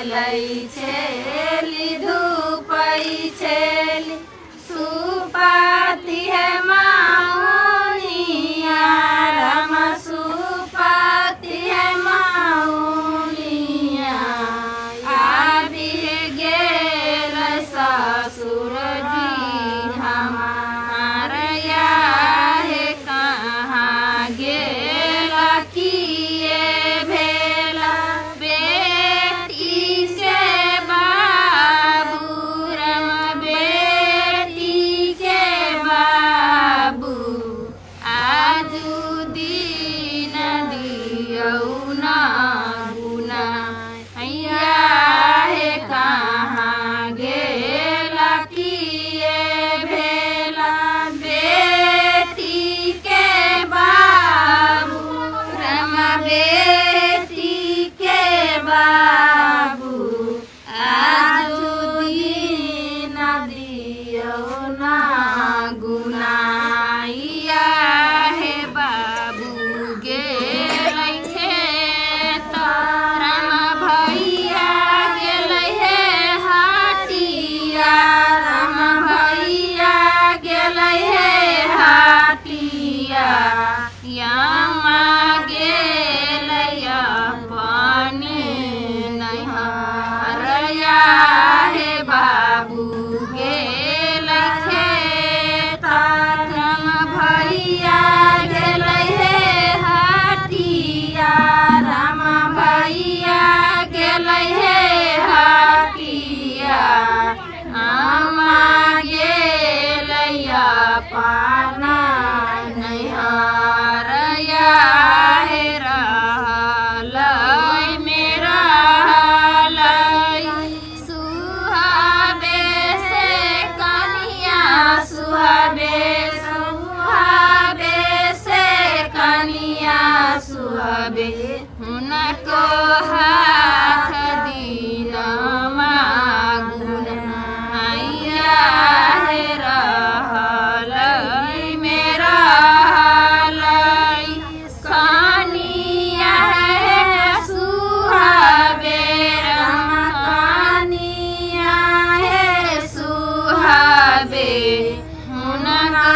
गेलै छेली धूपै छेली सुपाती है माउनिया राम सुपाती है माउनिया आबि गेल ससुर जी हमार याहे कहाँ गेल किए भेला बेटी से बाबू राम बेटी के बाबू आजू दिन दियौ ना गुना हैया हे कहाँ गेला किए भेला बेटी के बाबू राम बेटी के बाबू आजू दिन दियौ ना गुनाइया हे बाबू गेलै खेत राम भैया गेलै हे हाटिया राम भैया गेलै हे हाटिया यामा गेलै अपने नैहरया हे बाबू गेलै खेत राम भैया गेलै हे हाटिया राम भैया गेलै हे हाटिया आमा गेलै अपना नैहरया हे रहलै मेरा सुहाबे से कनिया सुहाबे सुहाबे से कनिया सुहाबे हुनको हाथ दीनमा गुनाइया हे रहलै मेरा कनिया हे सुहाबे राम कनिया हे सुहाबे हुनका